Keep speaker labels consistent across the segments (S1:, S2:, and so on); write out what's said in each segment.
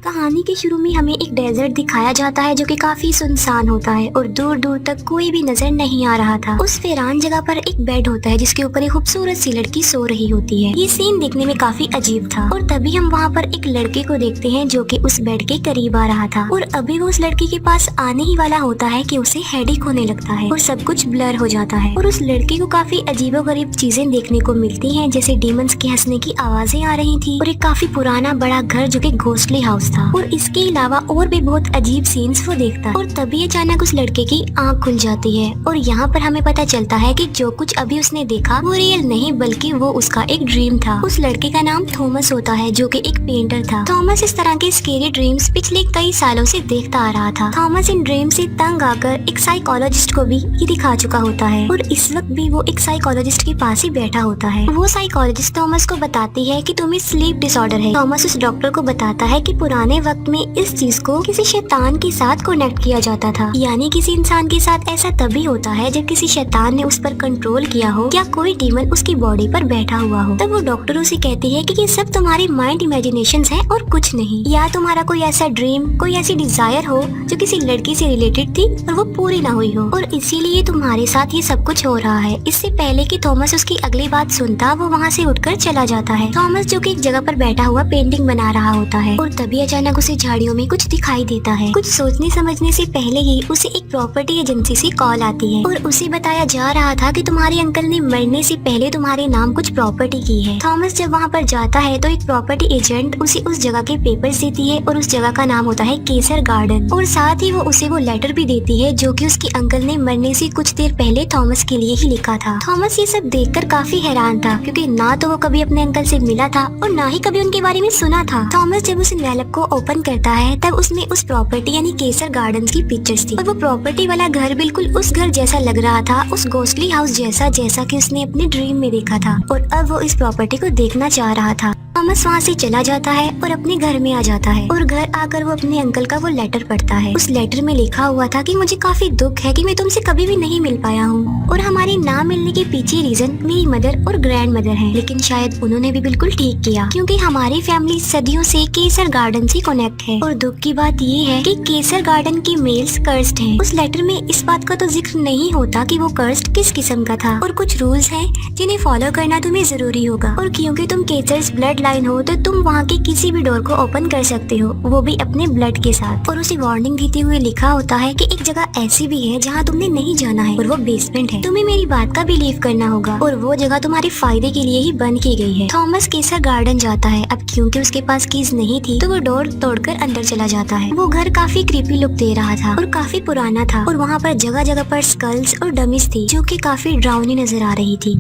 S1: कहानी के शुरू में हमें एक डेजर्ट दिखाया जाता है जो कि काफी सुनसान होता है और दूर दूर तक कोई भी नजर नहीं आ रहा था। उस वीरान जगह पर एक बेड होता है जिसके ऊपर एक खूबसूरत सी लड़की सो रही होती है। ये सीन देखने में काफी अजीब था और तभी हम वहाँ पर एक लड़के को देखते हैं जो कि उस बेड के करीब आ रहा था और अभी वो उस लड़की के पास आने ही वाला होता है कि उसे हेडेक होने लगता है और सब कुछ ब्लर हो जाता है और उस लड़की को काफी अजीबोगरीब चीजें देखने को मिलती हैं, जैसे डीमंस के हंसने की आवाजें आ रही थी और एक काफी पुराना बड़ा घर जो कि घोस्टली हाउस था और इसके अलावा और भी बहुत अजीब सीन्स वो देखता है। और तभी अचानक उस लड़के की आंख खुल जाती है और यहाँ पर हमें पता चलता है कि जो कुछ अभी उसने देखा वो रियल नहीं बल्कि वो उसका एक ड्रीम था। उस लड़के का नाम थॉमस होता है जो कि एक पेंटर था। थॉमस इस तरह के स्केरी ड्रीम्स पिछले कई सालों से देखता आ रहा था। थॉमस इन ड्रीम से तंग आकर एक साइकोलॉजिस्ट को भी ये दिखा चुका होता है और इस वक्त भी वो एक साइकोलॉजिस्ट के पास ही बैठा होता है। वो साइकोलॉजिस्ट थॉमस को बताती है कि तुम्हें स्लीप डिसऑर्डर है। थॉमस उस डॉक्टर को बताता है कि पुराने वक्त में इस चीज को किसी शैतान के साथ कनेक्ट किया जाता था, यानी किसी इंसान के साथ ऐसा तभी होता है जब किसी शैतान ने उस पर कंट्रोल किया हो या कोई डीमन उसकी बॉडी पर बैठा हुआ हो। तब वो डॉक्टर उसे कहती है कि ये सब तुम्हारी माइंड इमेजिनेशंस है और कुछ नहीं, या तुम्हारा कोई ऐसा ड्रीम कोई ऐसी डिजायर हो जो किसी लड़की से रिलेटेड थी और वो पूरी ना हुई हो और इसीलिए तुम्हारे साथ ये सब कुछ हो रहा है। इससे पहले कि थॉमस उसकी अगली बात सुनता वो वहाँ से उठकर चला जाता है। थॉमस जो कि एक जगह पर बैठा हुआ पेंटिंग बना रहा होता है और तभी अचानक उसे झाड़ियों में कुछ दिखाई देता है। कुछ सोचने समझने से पहले ही उसे एक प्रॉपर्टी एजेंसी से कॉल आती है और उसे बताया जा रहा था कि तुम्हारे अंकल ने मरने से पहले तुम्हारे नाम कुछ प्रॉपर्टी की है। थॉमस जब वहाँ पर जाता है तो एक प्रॉपर्टी एजेंट उसे उस जगह के पेपर्स देती है और उस जगह का नाम होता है केसर गार्डन और साथ ही वो उसे वो लेटर भी देती है जो कि उसके अंकल ने मरने से कुछ देर पहले थॉमस के लिए ही लिखा था। थॉमस ये सब देखकर काफी हैरान था क्योंकि ना तो वो कभी अपने अंकल से मिला था और ना ही कभी उनके बारे में सुना था। थॉमस जब उस एनवेलप को ओपन करता है तब उसमें उस प्रॉपर्टी यानी केसर गार्डन्स की पिक्चर्स थी और वो प्रॉपर्टी वाला घर बिल्कुल उस घर जैसा लग रहा था, उस घोस्टली हाउस जैसा जैसा कि उसने अपने ड्रीम में देखा था और अब वो इस प्रॉपर्टी को देखना चाह रहा था। थॉमस वहाँ से चला जाता है और अपने घर में आ जाता है और घर आकर वो अपने अंकल का वो लेटर पढ़ता है। उस लेटर में लिखा हुआ था कि मुझे काफी दुख है कि मैं तुमसे कभी भी नहीं मिल पाया हूँ और हमारे ना मिलने के पीछे रीजन मेरी मदर और ग्रैंड मदर है, लेकिन शायद उन्होंने भी बिल्कुल ठीक किया क्योंकि हमारी फैमिली सदियों से केसर गार्डन से कनेक्ट है और दुख की बात ये है कि केसर गार्डन के मेल्स कर्स्ड हैं। उस लेटर में इस बात का तो जिक्र नहीं होता कि वो कर्स्ड किस किस्म का था और कुछ रूल्स हैं जिन्हें फॉलो करना तुम्हें जरूरी होगा और क्योंकि तुम केसर ब्लड लाइन हो तो तुम वहाँ के किसी भी डोर को ओपन कर सकते हो, वो भी अपने ब्लड के साथ। और उसे वार्निंग देते हुए लिखा होता है कि एक जगह ऐसी भी है जहाँ तुमने नहीं जाना है और वो बेसमेंट है। तुम्हें मेरी बात का बिलीव करना होगा और वो जगह तुम्हारे फायदे के लिए ही बंद की गई है। थॉमस केसर गार्डन जाता है। अब क्योंकि उसके पास कीज नहीं थी तो वो डोर तोड़कर अंदर चला जाता है। वो घर काफी क्रीपी लुक दे रहा था और काफी पुराना था और वहाँ पर जगह जगह पर स्कल्स और डमीज थी जो कि काफी डरावनी नजर आ रही थी।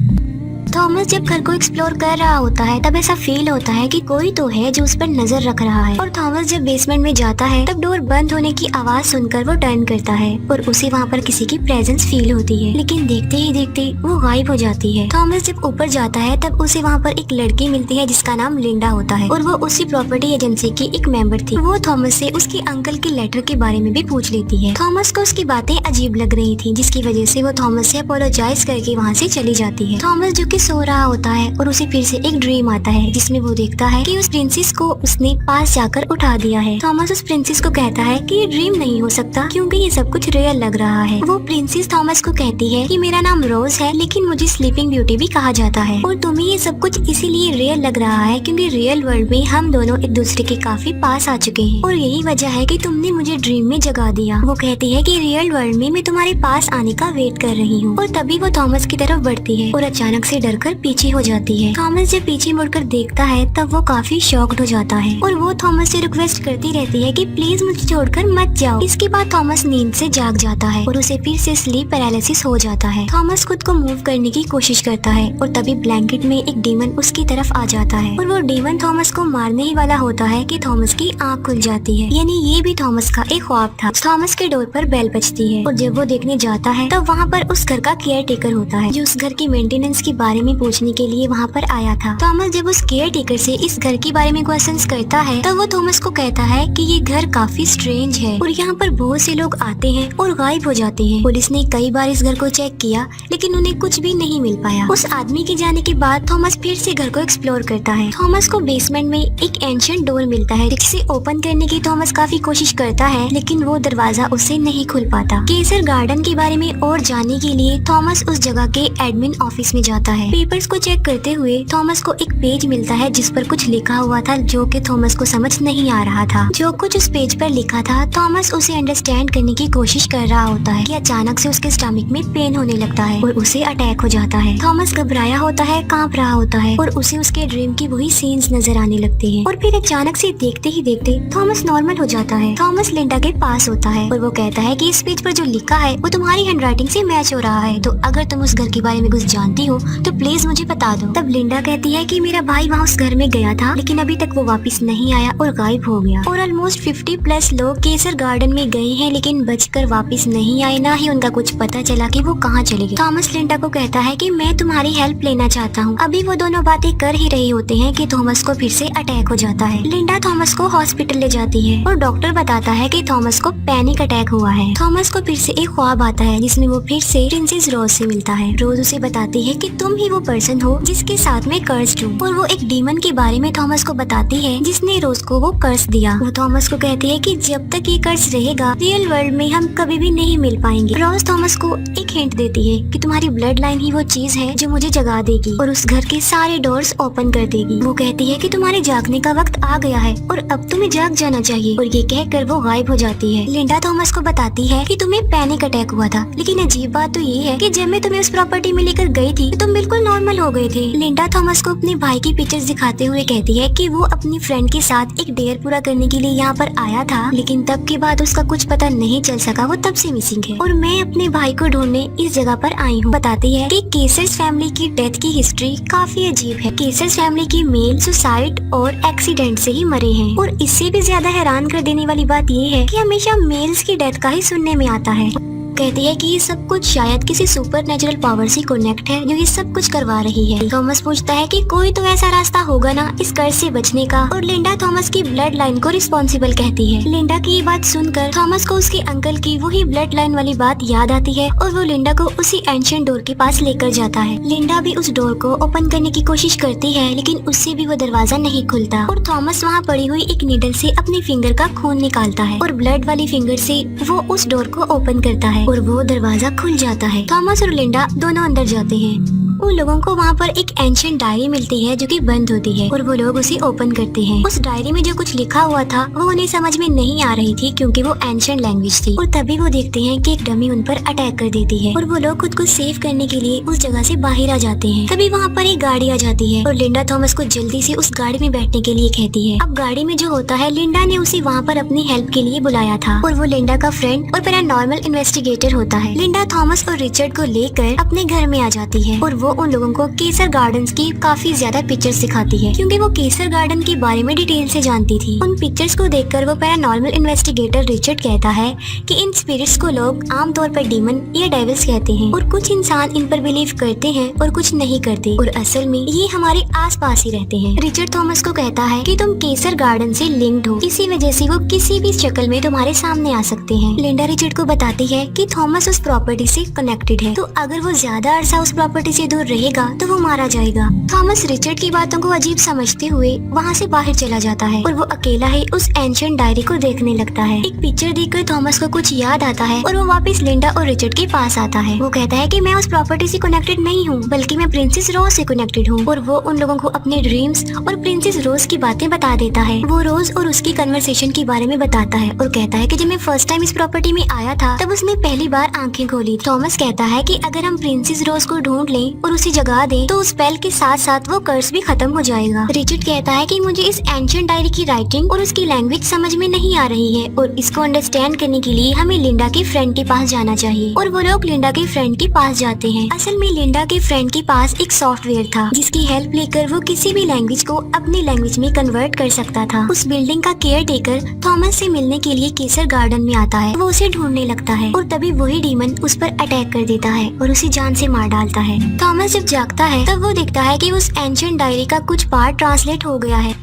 S1: थॉमस जब घर को एक्सप्लोर कर रहा होता है तब ऐसा फील होता है कि कोई तो है जो उस पर नजर रख रहा है और थॉमस जब बेसमेंट में जाता है तब डोर बंद होने की आवाज सुनकर वो टर्न करता है और उसे वहाँ पर किसी की प्रेजेंस फील होती है, लेकिन देखते ही देखते वो गायब हो जाती है। थॉमस जब ऊपर जाता है तब उसे वहाँ पर एक लड़की मिलती है जिसका नाम लिंडा होता है और वो उसी प्रॉपर्टी एजेंसी की एक मेंबर थी। वो थॉमस से उसके अंकल के लेटर के बारे में भी पूछ लेती है। थॉमस को उसकी बातें अजीब लग रही थी जिसकी वजह से वो थॉमस से अपोलोजाइज करके वहाँ से चली जाती है। थॉमस जो कि सो रहा होता है और उसे फिर से एक ड्रीम आता है जिसमें वो देखता है कि उस प्रिंसेस को उसने पास जाकर उठा दिया है। थॉमस उस प्रिंसेस को कहता है कि ये ड्रीम नहीं हो सकता क्योंकि ये सब कुछ रियल लग रहा है। वो प्रिंसेस थॉमस को कहती है कि मेरा नाम रोज है लेकिन मुझे स्लीपिंग ब्यूटी भी कहा जाता है और तुम्हें ये सब कुछ इसीलिए रियल लग रहा है क्योंकि रियल वर्ल्ड में हम दोनों एक दूसरे के काफी पास आ चुके हैं और यही वजह है कि तुमने मुझे ड्रीम में जगा दिया। वो कहती है कि रियल वर्ल्ड में मैं तुम्हारे पास आने का वेट कर रही हूँ और तभी वो थॉमस की तरफ बढ़ती है और अचानक से डरकर पीछे हो जाती है। थॉमस जब पीछे मुड़कर देखता है तब वो काफी शॉक्ड हो जाता है और वो थॉमस से रिक्वेस्ट करती रहती है कि प्लीज मुझे छोड़कर मत जाओ। इसके बाद थॉमस नींद से जाग जाता है और उसे फिर से स्लीप पैरालिसिस हो जाता है। थॉमस खुद को मूव करने की कोशिश करता है और तभी ब्लैंकेट में एक डीमन उसकी तरफ आ जाता है और वो डीमन थॉमस को मारने ही वाला होता है कि थॉमस की आंख खुल जाती है, यानी ये भी थॉमस का एक ख्वाब था। थॉमस के डोर पर बेल बजती है और जब वो देखने जाता है तब वहाँ पर उस घर का केयर टेकर होता है जो उस घर की मेंटेनेंस के बारे बारे में पूछने के लिए वहाँ पर आया था। थॉमस जब उस केयर टेकर से इस घर के बारे में क्वेश्चंस करता है तो वो थॉमस को कहता है कि ये घर काफी स्ट्रेंज है और यहाँ पर बहुत से लोग आते हैं और गायब हो जाते हैं। पुलिस ने कई बार इस घर को चेक किया लेकिन उन्हें कुछ भी नहीं मिल पाया। उस आदमी के जाने के बाद थॉमस फिर से घर को एक्सप्लोर करता है। थॉमस को बेसमेंट में एक एंशिएंट डोर मिलता है जिसे ओपन करने की थॉमस काफी कोशिश करता है लेकिन वो दरवाजा उससे नहीं खुल पाता। केसर गार्डन के बारे में और जानने के लिए थॉमस उस जगह के एडमिन ऑफिस में जाता है। पेपर्स को चेक करते हुए थॉमस को एक पेज मिलता है जिस पर कुछ लिखा हुआ था जो कि थॉमस को समझ नहीं आ रहा था। जो कुछ उस पेज पर लिखा था थॉमस उसे अंडरस्टैंड करने की कोशिश कर रहा होता है कि अचानक से उसके स्टमक में पेन होने लगता है और उसे अटैक हो जाता है। थॉमस घबराया होता है, कांप रहा होता है और उसे उसके ड्रीम की वही सीन्स नजर आने लगते हैं। और फिर अचानक से देखते ही देखते थॉमस नॉर्मल हो जाता है। थॉमस लिंडा के पास होता है और वो कहता है कि इस पेज पर जो लिखा है वो तुम्हारी हैंडराइटिंग से मैच हो रहा है, तो अगर तुम उस घर के बारे में कुछ जानती हो तो प्लीज मुझे बता दो। तब लिंडा कहती है कि मेरा भाई वहाँ उस घर में गया था लेकिन अभी तक वो वापस नहीं आया और गायब हो गया। और ऑलमोस्ट 50+ लोग केसर गार्डन में गए हैं लेकिन बचकर वापस नहीं आए, ना ही उनका कुछ पता चला कि वो कहाँ चले गए। थॉमस लिंडा को कहता है कि मैं तुम्हारी हेल्प लेना चाहता हूँ। अभी वो दोनों बातें कर ही रहे होते हैं कि थॉमस को फिर से अटैक हो जाता है। लिंडा थॉमस को हॉस्पिटल ले जाती है और डॉक्टर बताता है कि थॉमस को पैनिक अटैक हुआ है। थॉमस को फिर से एक ख्वाब आता है जिसमें वो फिर से प्रिंसेस रोज से मिलता है। रोज उसे बताती है कि तुम ही वो पर्सन हो जिसके साथ में कर्स्ड हूँ और वो एक डीमन के बारे में थॉमस को बताती है जिसने रोज को वो कर्स दिया। वो थॉमस को कहती है कि जब तक ये कर्स रहेगा रियल वर्ल्ड में हम कभी भी नहीं मिल पाएंगे। रोज थॉमस को एक हिंट देती है कि तुम्हारी ब्लड लाइन ही वो चीज है जो मुझे जगा देगी और उस घर के सारे डोर्स ओपन कर देगी। वो कहती है कि तुम्हारे जागने का वक्त आ गया है और अब तुम्हें जाग जाना चाहिए और ये कहकर वो गायब हो जाती है। लिंडा थॉमस को बताती है कि तुम्हें पैनिक अटैक हुआ था लेकिन अजीब बात तो ये है कि जब मैं तुम्हें उस प्रॉपर्टी में लेकर गई थी तो तुम बिल्कुल नॉर्मल हो गए थे। लिंडा थॉमस को अपने भाई की पिक्चर्स दिखाते हुए कहती है कि वो अपनी फ्रेंड के साथ एक डेयर पूरा करने के लिए यहाँ पर आया था लेकिन तब के बाद उसका कुछ पता नहीं चल सका, वो तब से मिसिंग है और मैं अपने भाई को ढूंढने इस जगह पर आई हूँ। बताती है कि केसर्स फैमिली की डेथ की हिस्ट्री काफी अजीब है। केसर्स फैमिली की मेल सुसाइड और एक्सीडेंट से ही मरे हैं और इससे भी ज्यादा हैरान कर देने वाली बात ये है कि हमेशा मेल्स की डेथ का ही सुनने में आता है। कहती है कि ये सब कुछ शायद किसी सुपर नेचुरल पावर से कनेक्ट है जो ये सब कुछ करवा रही है। थॉमस पूछता है कि कोई तो ऐसा रास्ता होगा ना इस कर्ज से बचने का और लिंडा थॉमस की ब्लड लाइन को रिस्पॉन्सिबल कहती है। लिंडा की ये बात सुनकर थॉमस को उसके अंकल की वही ब्लड लाइन वाली बात याद आती है और वो लिंडा को उसी एंशिएंट डोर के पास लेकर जाता है। लिंडा भी उस डोर को ओपन करने की कोशिश करती है लेकिन उससे भी वो दरवाजा नहीं खुलता और थॉमस वहाँ पड़ी हुई एक नीडल से अपने फिंगर का खून निकालता है और ब्लड वाली फिंगर से वो उस डोर को ओपन करता है और वो दरवाजा खुल जाता है। थॉमस और लिंडा दोनों अंदर जाते हैं। उन लोगों को वहाँ पर एक एंशिएंट डायरी मिलती है जो कि बंद होती है और वो लोग उसे ओपन करते हैं। उस डायरी में जो कुछ लिखा हुआ था वो उन्हें समझ में नहीं आ रही थी क्योंकि वो एंशिएंट लैंग्वेज थी और तभी वो देखते हैं कि एक डमी उन पर अटैक कर देती है और वो लोग खुद को सेव करने के लिए उस जगह से बाहर आ जाते हैं। तभी वहाँ पर एक गाड़ी आ जाती है और लिंडा थॉमस को जल्दी से उस गाड़ी में बैठने के लिए कहती है। अब गाड़ी में जो होता है लिंडा ने उसे वहाँ पर अपनी हेल्प के लिए बुलाया था और वो लिंडा का फ्रेंड और पैरानॉर्मल इन्वेस्टिगेटर होता है। लिंडा थॉमस और रिचर्ड को लेकर अपने घर में आ जाती है और वो उन लोगों को केसर गार्डन्स की काफी ज्यादा पिक्चर्स दिखाती है क्योंकि वो केसर गार्डन के बारे में डिटेल से जानती थी। उन पिक्चर्स को देखकर वो पैरानॉर्मल इन्वेस्टिगेटर रिचर्ड कहता है कि इन स्पिरिट्स को लोग आमतौर पर डीमन या डेविल्स कहते हैं और कुछ इंसान इन पर बिलीव करते हैं और कुछ नहीं करते और असल में ये हमारे आसपास ही रहते हैं। रिचर्ड थॉमस को कहता है कि तुम केसर गार्डन से लिंक्ड हो, इसी वजह से वो किसी भी शक्ल में तुम्हारे सामने आ सकते हैं। लिंडा रिचर्ड को बताती है कि थॉमस उस प्रॉपर्टी से कनेक्टेड है, तो अगर वो ज्यादा अरसा उस प्रॉपर्टी से दूर रहेगा तो वो मारा जाएगा। थॉमस रिचर्ड की बातों को अजीब समझते हुए वहाँ से बाहर चला जाता है और वो अकेला ही उस एंशिएंट डायरी को देखने लगता है। एक पिक्चर देखकर थॉमस को कुछ याद आता है और वो वापस लिंडा और रिचर्ड के पास आता है। वो कहता है कि मैं उस प्रॉपर्टी से कनेक्टेड नहीं हूँ बल्कि मैं प्रिंसेस रोज से कनेक्टेड हूँ और वो उन लोगों को अपने ड्रीम्स और प्रिंसेस रोज की बातें बता देता है। वो रोज और उसकी कन्वर्सेशन के बारे में बताता है और कहता है कि जब मैं फर्स्ट टाइम इस प्रॉपर्टी में आया था तब उसने पहली बार आंखें खोली। थॉमस कहता है कि अगर हम प्रिंसेस रोज को ढूंढ लें और उसे जगा दें तो उस स्पेल के साथ साथ वो कर्स भी खत्म हो जाएगा। रिचर्ड कहता है कि मुझे इस एंशिएंट डायरी की राइटिंग और उसकी लैंग्वेज समझ में नहीं आ रही है और इसको अंडरस्टैंड करने के लिए हमें लिंडा के फ्रेंड के पास जाना चाहिए और वो लोग लिंडा के फ्रेंड के पास जाते हैं। असल में लिंडा के फ्रेंड के पास एक सॉफ्टवेयर था जिसकी हेल्प लेकर वो किसी भी लैंग्वेज को अपनी लैंग्वेज में कन्वर्ट कर सकता था। उस बिल्डिंग का केयर टेकर थॉमस से मिलने के लिए केसर गार्डन में आता है। वो उसे ढूंढने लगता है और तभी वही डीमन उस पर अटैक कर देता है और उसे जान से मार डालता है। थॉमस थॉमस जब जागता है तब वो देखता है कि उस एंशिएंट डायरी का कुछ पार्ट ट्रांसलेट हो गया है।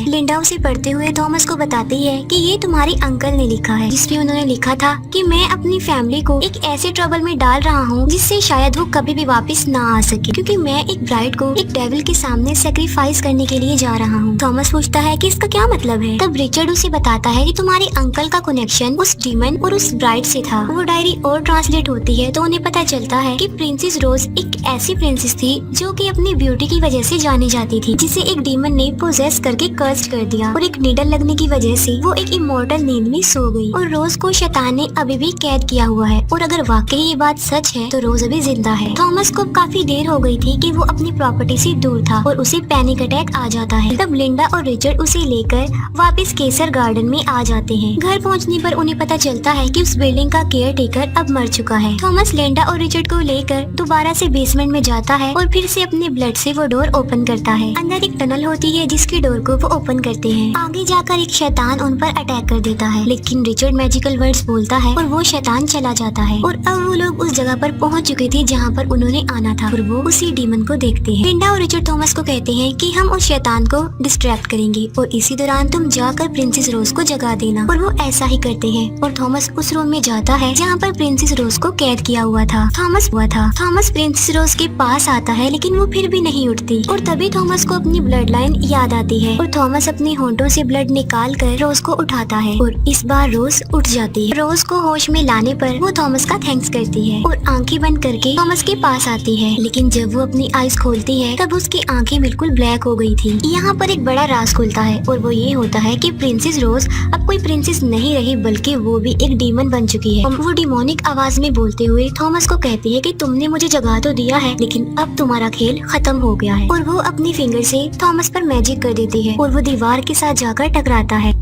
S1: लिंडा उसे पढ़ते हुए थॉमस को बताती है कि ये तुम्हारे अंकल ने लिखा है, जिसमें उन्होंने लिखा था कि मैं अपनी फैमिली को एक ऐसे ट्रबल में डाल रहा हूँ जिससे शायद वो कभी भी वापस ना आ सके, क्योंकि मैं एक ब्राइड को एक डेविल के सामने सेक्रीफाइस करने के लिए जा रहा हूँ। थॉमस पूछता है कि इसका क्या मतलब है। तब रिचर्ड उसे बताता है कि तुम्हारे अंकल का कनेक्शन उस डीमन और उस ब्राइड से था। वो डायरी और ट्रांसलेट होती है तो उन्हें पता चलता है कि प्रिंसेस रोज एक ऐसी प्रिंसेस थी जो कि अपनी ब्यूटी की वजह से जानी जाती थी, जिसे एक डीमन ने पोजेस करके कर दिया और एक नीडल लगने की वजह से वो एक इमोर्टल नींद में सो गई। और रोज को शैतान ने अभी भी कैद किया हुआ है, और अगर वाकई ये बात सच है तो रोज अभी जिंदा है। थॉमस को काफी देर हो गई थी कि वो अपनी प्रॉपर्टी से दूर था और उसे पैनिक अटैक आ जाता है। तब लिंडा और रिचर्ड उसे लेकर वापस केसर गार्डन में आ जाते हैं। घर पहुँचने पर उन्हें पता चलता है कि उस बिल्डिंग का केयर टेकर अब मर चुका है। थॉमस लिंडा और रिचर्ड को लेकर दोबारा से बेसमेंट में जाता है और फिर से अपने ब्लड से वो डोर ओपन करता है। अंदर एक टनल होती है जिसकी डोर को वो ओपन करते हैं। आगे जाकर एक शैतान उन पर अटैक कर देता है, लेकिन रिचर्ड मैजिकल वर्ड्स बोलता है और वो शैतान चला जाता है। और अब वो लोग उस जगह पर पहुंच चुके थे जहां पर उन्होंने आना था, और वो उसी डीमन को देखते हैं। लिंडा और रिचर्ड थॉमस को कहते हैं कि हम उस शैतान को डिस्ट्रैक्ट करेंगे और इसी दौरान तुम जाकर प्रिंसेस रोज को जगा देना। और वो ऐसा ही करते हैं और थॉमस उस रूम में जाता है जहाँ पर प्रिंसेस रोज को कैद किया हुआ था। थॉमस प्रिंसेस रोज के पास आता है, लेकिन वो फिर भी नहीं उठती। और तभी थॉमस को अपनी ब्लड लाइन याद आती है और थॉमस अपने होंठों से ब्लड निकाल कर रोज को उठाता है और इस बार रोज उठ जाती है। रोज को होश में लाने पर वो थॉमस का थैंक्स करती है और आंखें बंद करके थॉमस के पास आती है, लेकिन जब वो अपनी आईज खोलती है तब उसकी आंखें बिल्कुल ब्लैक हो गई थी। यहाँ पर एक बड़ा राज खुलता है और वो ये होता है कि प्रिंसेस रोज अब कोई प्रिंसेस नहीं रही, बल्कि वो भी एक डीमन बन चुकी है। वो डिमोनिक आवाज में बोलते हुए थॉमस को कहती है कि तुमने मुझे जगा तो दिया है, लेकिन अब तुम्हारा खेल खत्म हो गया है। और वो अपनी फिंगर से थॉमस पर मैजिक कर देती है और वो दीवार के साथ जाकर टकराता है।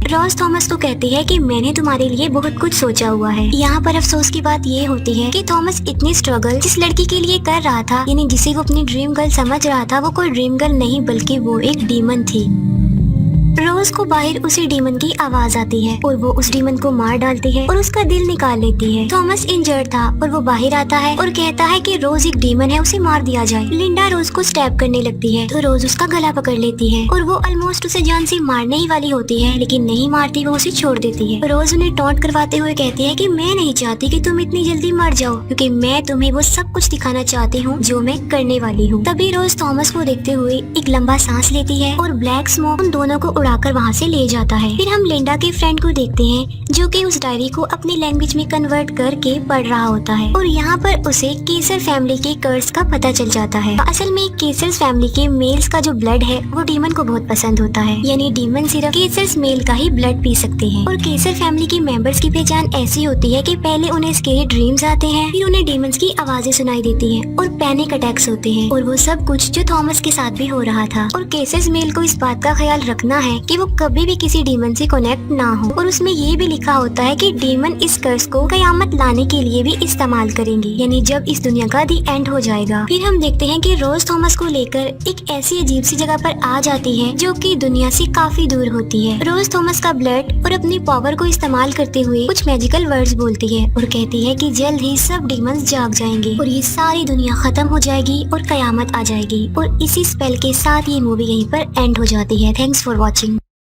S1: रोज थॉमस को कहती है कि मैंने तुम्हारे लिए बहुत कुछ सोचा हुआ है। यहाँ पर अफसोस की बात ये होती है कि थॉमस इतनी स्ट्रगल जिस लड़की के लिए कर रहा था, यानी जिसे वो अपनी ड्रीम गर्ल समझ रहा था, वो कोई ड्रीम गर्ल नहीं बल्कि वो एक डीमन थी। रोज को बाहर उसी डीमन की आवाज आती है और वो उस डीमन को मार डालती है और उसका दिल निकाल लेती है। थॉमस इंजर्ड था और वो बाहर आता है और कहता है कि रोज एक डीमन है, उसे मार दिया जाए। लिंडा रोज को स्टैब करने लगती है तो रोज उसका गला पकड़ लेती है और वो ऑलमोस्ट उसे जान से मारने ही वाली होती है, लेकिन नहीं मारती, वो उसे छोड़ देती है। रोज उन्हें टॉन्ट करवाते हुए कहती है कि मैं नहीं चाहती कि तुम इतनी जल्दी मर जाओ, क्योंकि मैं तुम्हें वो सब कुछ दिखाना चाहती हूँ जो मैं करने वाली हूँ। तभी रोज थॉमस को देखते हुए एक लंबा सांस लेती है और ब्लैक स्मोक उन दोनों को उड़ाकर वहाँ से ले जाता है। फिर हम लिंडा के फ्रेंड को देखते हैं जो कि उस डायरी को अपनी लैंग्वेज में कन्वर्ट करके पढ़ रहा होता है और यहाँ पर उसे केसर फैमिली के कर्स का पता चल जाता है। असल में केसर फैमिली के मेल्स का जो ब्लड है वो डीमन को बहुत पसंद होता है, यानी डीमन सिर्फ केसर मेल का ही ब्लड पी सकते हैं। और केसर फैमिली के मेंबर्स की पहचान ऐसी होती है कि पहले उन्हें स्केरी ड्रीम्स आते हैं, फिर उन्हें डीमंस की आवाजें सुनाई देती हैं और पैनिक अटैक्स होते हैं, और वो सब कुछ जो थॉमस के साथ भी हो रहा था। और केसर मेल को इस बात का ख्याल रखना है कि वो कभी भी किसी डीमन से कनेक्ट ना हो। और उसमें ये भी लिखा होता है कि डीमन इस कर्स को कयामत लाने के लिए भी इस्तेमाल करेंगे, यानी जब इस दुनिया का दी एंड हो जाएगा। फिर हम देखते हैं कि रोज थॉमस को लेकर एक ऐसी अजीब सी जगह पर आ जाती है जो कि दुनिया से काफी दूर होती है। रोज थॉमस का ब्लड और अपनी पावर को इस्तेमाल करते हुए कुछ मैजिकल वर्ड्स बोलती है और कहती है कि जल्द ही सब डीमंस जाग जाएंगे और ये सारी दुनिया खत्म हो जाएगी और कयामत आ जाएगी। और इसी स्पेल के साथ ये मूवी यहीं पर एंड हो जाती है। Thanks for watching.